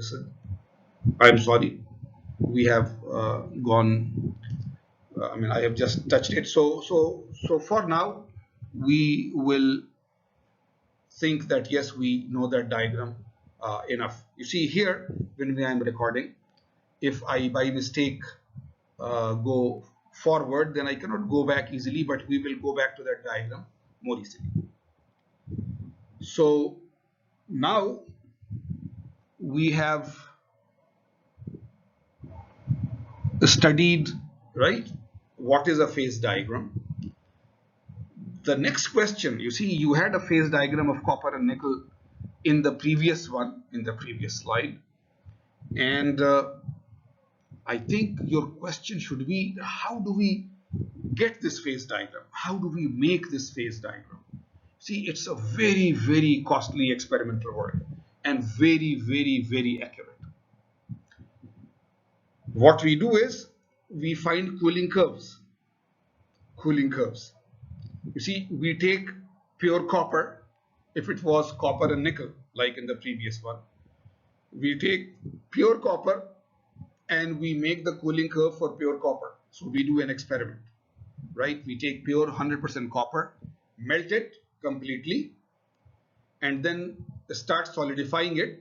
This is, I'm sorry, we have gone. I mean, I have just touched it. So for now, we will think that yes, we know that diagram enough. You see here, when I am recording, if I by mistake go forward, then I cannot go back easily, but we will go back to that diagram more easily. So now we have studied, right, what is a phase diagram. The next question, you see, you had a phase diagram of copper and nickel in the previous one, in the previous slide, and I think your question should be, how do we get this phase diagram? How do we make this phase diagram? See, it's a very, very costly experimental work and very, very, very accurate. What we do is we find cooling curves. Cooling curves. You see, we take pure copper, if it was copper and nickel, like in the previous one. We take pure copper and we make the cooling curve for pure copper. So we do an experiment, right? We take pure 100% copper, melt it completely, and then start solidifying it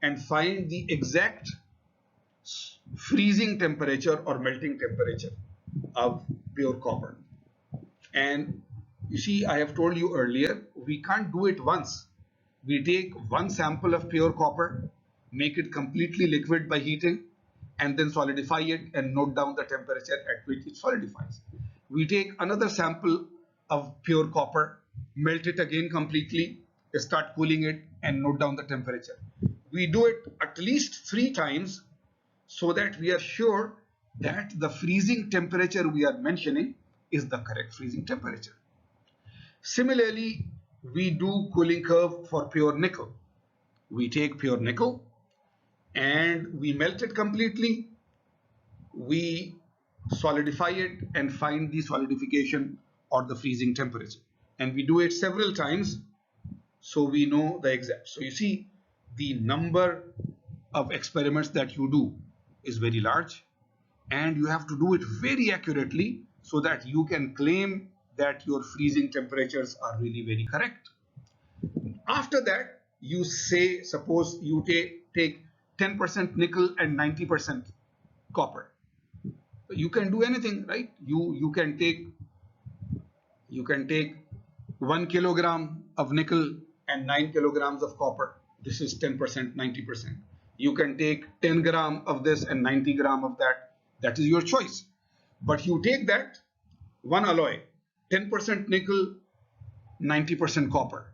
and find the exact freezing temperature or melting temperature of pure copper. And you see, I have told you earlier, we can't do it once. We take one sample of pure copper, make it completely liquid by heating, and then solidify it and note down the temperature at which it solidifies. We take another sample of pure copper, melt it again completely, start cooling it, and note down the temperature. We do it at least 3 times so that we are sure that the freezing temperature we are mentioning is the correct freezing temperature. Similarly, we do cooling curve for pure nickel. We take pure nickel and we melt it completely. We solidify it and find the solidification or the freezing temperature. And we do it several times so we know the exact. So you see, the number of experiments that you do is very large, and you have to do it very accurately so that you can claim that your freezing temperatures are really very correct. After that, you say, suppose you take 10% nickel and 90% copper. You can do anything, right? You can take 1 kilogram of nickel and 9 kilograms of copper. This is 10%, 90%. You can take 10 gram of this and 90 gram of that. That is your choice. But you take that one alloy, 10% nickel, 90% copper,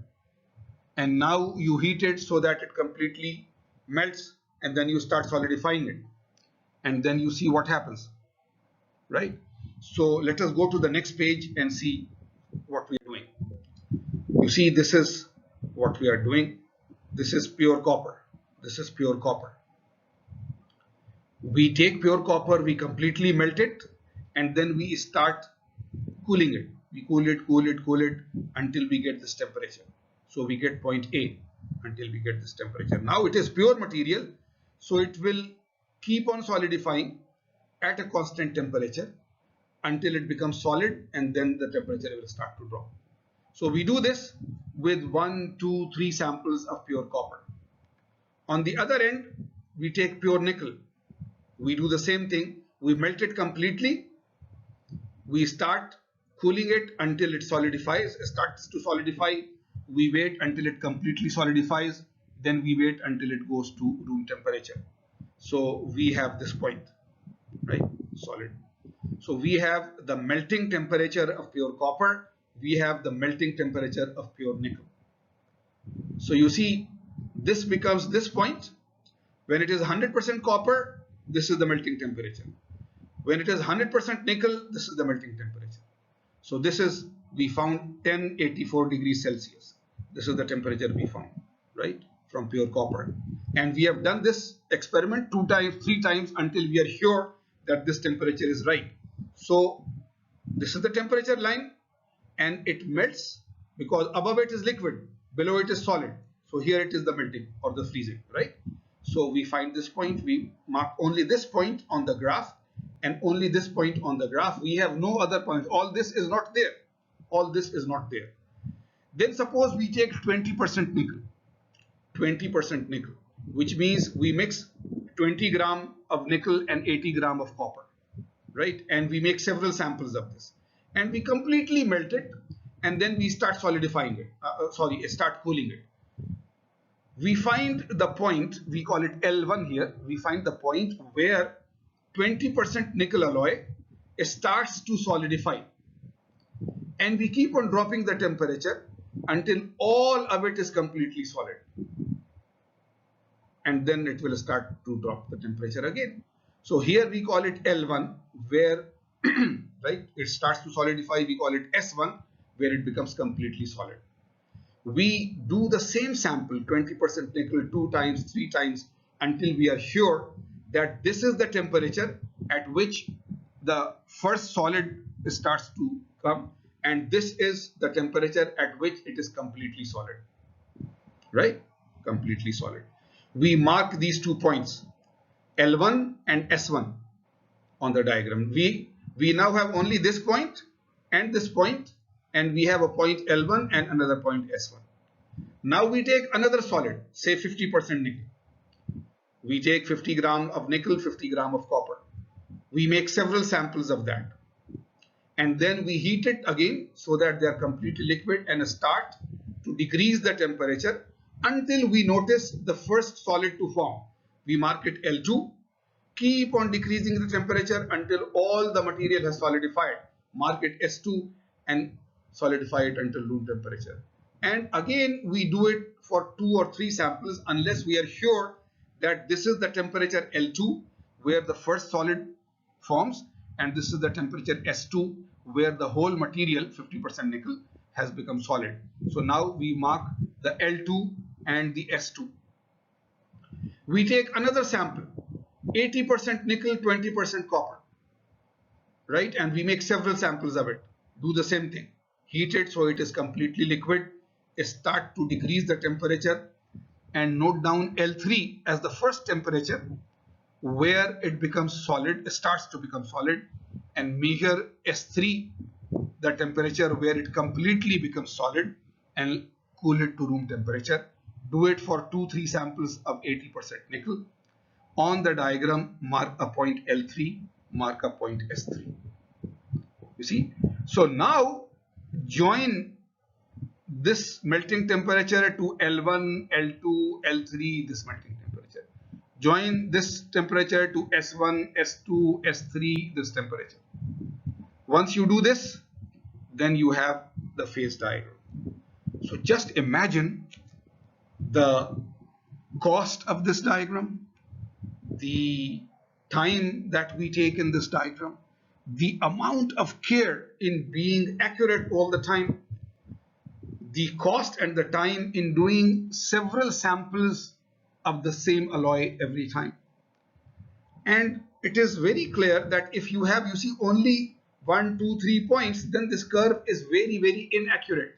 and now you heat it so that it completely melts, and then you start solidifying it, and then you see what happens, right? So let us go to the next page and see what we are doing. You see, this is what we are doing. This is pure copper. This is pure copper. We take pure copper, we completely melt it, and then we start cooling it. We cool it until we get this temperature. So we get point A until we get this temperature. Now it is pure material, so it will keep on solidifying at a constant temperature until it becomes solid, and then the temperature will start to drop. So we do this with 1, 2, 3 samples of pure copper. On the other end, we take pure nickel. We do the same thing. We melt it completely. We start cooling it until it solidifies, starts to solidify. We wait until it completely solidifies. Then we wait until it goes to room temperature. So we have this point, right? Solid. So we have the melting temperature of pure copper. We have the melting temperature of pure nickel. So you see, this becomes this point. When it is 100% copper, this is the melting temperature. When it is 100% nickel, this is the melting temperature. So this is, we found 1084 degrees Celsius. This is the temperature we found, right, from pure copper. And we have done this experiment 2 times, 3 times until we are sure that this temperature is right. So this is the temperature line, and it melts because above it is liquid, below it is solid. So here it is the melting or the freezing, right? So we find this point, we mark only this point on the graph and only this point on the graph. We have no other points. All this is not there. All this is not there. Then suppose we take 20% nickel. 20% nickel, which means we mix 20 gram of nickel and 80 gram of copper, right? And we make several samples of this and we completely melt it, and then we start solidifying it, start cooling it. We find the point, we call it L1 here, we find the point where 20% nickel alloy starts to solidify, and we keep on dropping the temperature until all of it is completely solid, and then it will start to drop the temperature again. So here we call it L1 where right, it starts to solidify. We call it S1 where it becomes completely solid. We do the same sample, 20% nickel, 2 times, 3 times, until we are sure that this is the temperature at which the first solid starts to come, and this is the temperature at which it is completely solid, right? Completely solid. We mark these 2 points, L1 and S1, on the diagram. We now have only this point and this point, and we have a point L1 and another point S1. Now we take another solid, say 50% nickel. We take 50 gram of nickel, 50 gram of copper. We make several samples of that, and then we heat it again so that they are completely liquid and start to decrease the temperature until we notice the first solid to form. We mark it L2, keep on decreasing the temperature until all the material has solidified. Mark it S2 and solidify it until room temperature. And again we do it for 2 or 3 samples unless we are sure that this is the temperature L2 where the first solid forms, and this is the temperature S2 where the whole material, 50% nickel, has become solid. So now we mark the L2 and the S2. We take another sample, 80% nickel, 20% copper, right? And we make several samples of it. Do the same thing. Heat it so it is completely liquid. Start to decrease the temperature and note down L3 as the first temperature where it becomes solid, starts to become solid, and measure S3, the temperature where it completely becomes solid, and cool it to room temperature. Do it for 2-3 samples of 80% nickel. On the diagram, mark a point L3, mark a point S3. You see? So now join this melting temperature to L1, L2, L3, this melting temperature. Join this temperature to S1, S2, S3, this temperature. Once you do this, then you have the phase diagram. So just imagine the cost of this diagram, the time that we take in this diagram, the amount of care in being accurate all the time, the cost and the time in doing several samples of the same alloy every time. And it is very clear that if you have, you see, only 1, 2, 3 points, then this curve is very, very inaccurate.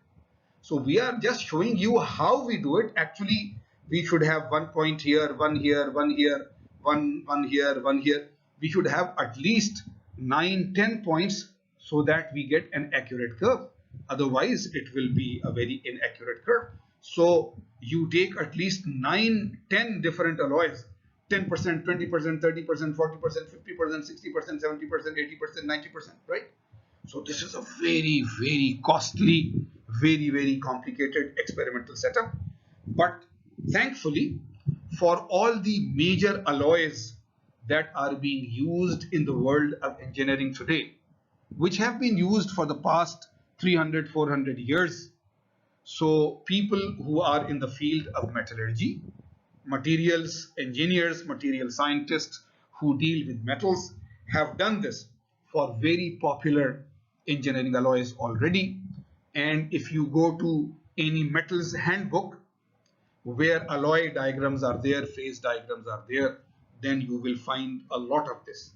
So we are just showing you how we do it. Actually, we should have 1 point here, 1 here, 1 here, 1 here, 1 here. We should have at least 9, 10 points so that we get an accurate curve. Otherwise, it will be a very inaccurate curve. So you take at least 9, 10 different alloys, 10%, 20%, 30%, 40%, 50%, 60%, 70%, 80%, 90%, right? So this is a very, very costly, very, very complicated experimental setup. But thankfully, for all the major alloys that are being used in the world of engineering today, which have been used for the past 300, 400 years, so people who are in the field of metallurgy, materials engineers, material scientists who deal with metals have done this for very popular engineering alloys already. And if you go to any metals handbook where alloy diagrams are there, phase diagrams are there, then you will find a lot of this.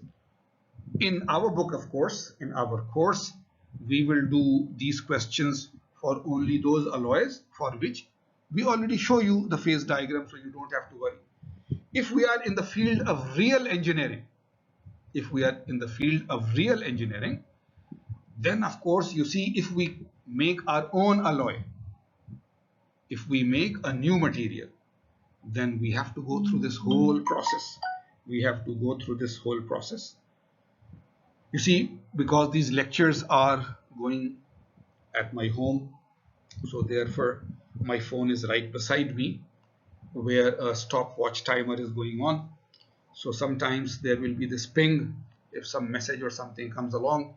In our book, of course, in our course, we will do these questions for only those alloys for which we already show you the phase diagram, so you don't have to worry. If we are in the field of real engineering, then of course, you see, if we make our own alloy, if we make a new material, then we have to go through this whole process. You see, because these lectures are going at my home, so therefore my phone is right beside me, where a stopwatch timer is going on. So sometimes there will be this ping if some message or something comes along.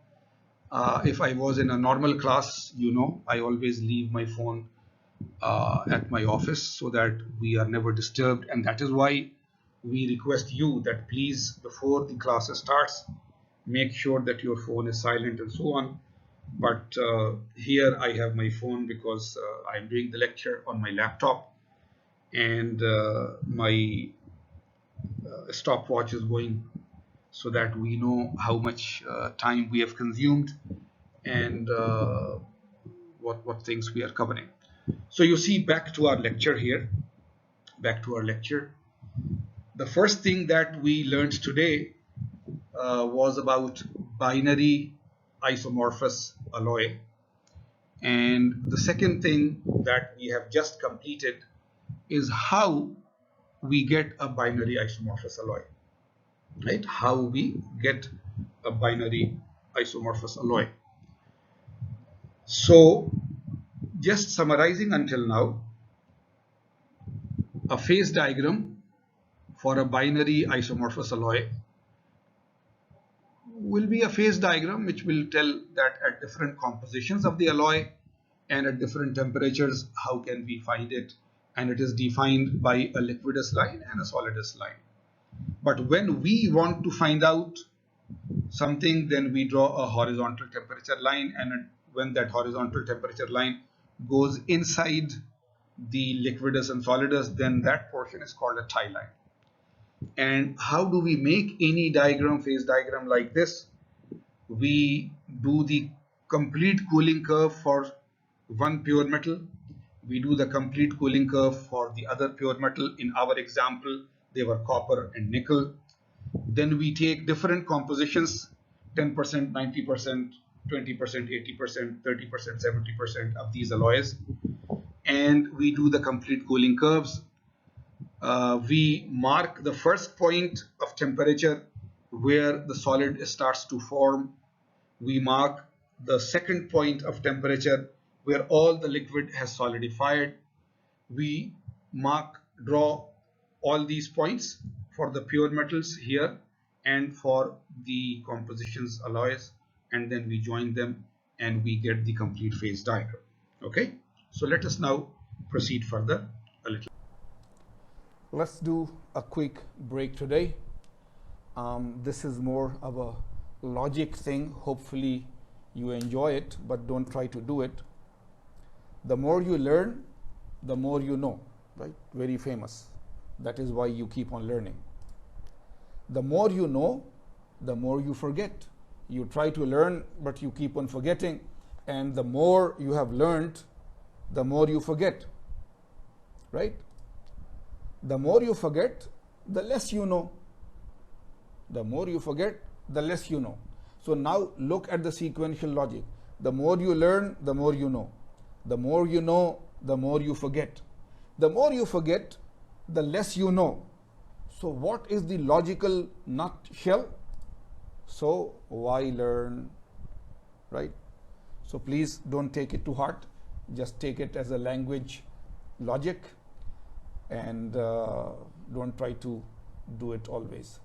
If I was in a normal class, I always leave my phone at my office so that we are never disturbed, and that is why we request you that please, before the class starts, make sure that your phone is silent and so on. But here I have my phone because I'm doing the lecture on my laptop, and my stopwatch is going, so that we know how much time we have consumed and what things we are covering. So you see, back to our lecture. The first thing that we learned today was about binary isomorphous alloy, and the second thing that we have just completed is how we get a binary isomorphous alloy, right? How we get a binary isomorphous alloy. So just summarizing until now, a phase diagram for a binary isomorphous alloy will be a phase diagram which will tell that at different compositions of the alloy and at different temperatures, how can we find it, and it is defined by a liquidus line and a solidus line. But when we want to find out something, then we draw a horizontal temperature line, and when that horizontal temperature line goes inside the liquidus and solidus, then that portion is called a tie line. And how do we make any diagram, phase diagram like this? We do the complete cooling curve for one pure metal. We do the complete cooling curve for the other pure metal. In our example, they were copper and nickel. Then we take different compositions, 10%, 90%, 20%, 80%, 30%, 70% of these alloys, and we do the complete cooling curves. We mark the first point of temperature where the solid starts to form. We mark the second point of temperature where all the liquid has solidified. We draw all these points for the pure metals here and for the compositions alloys, and then we join them and we get the complete phase diagram. Okay, so let us now proceed further a little. Let's do a quick break today. This is more of a logic thing. Hopefully you enjoy it, but don't try to do it. The more you learn, the more you know, right? Very famous. That is why you keep on learning. The more you know, the more you forget. You try to learn, but you keep on forgetting. And the more you have learned, the more you forget, right? The more you forget, the less you know. The more you forget, the less you know. So now look at the sequential logic. The more you learn, the more you know. The more you know, the more you forget. The more you forget, the less you know. So what is the logical nutshell? So why learn, right? So please don't take it to heart. Just take it as a language logic, and don't try to do it always.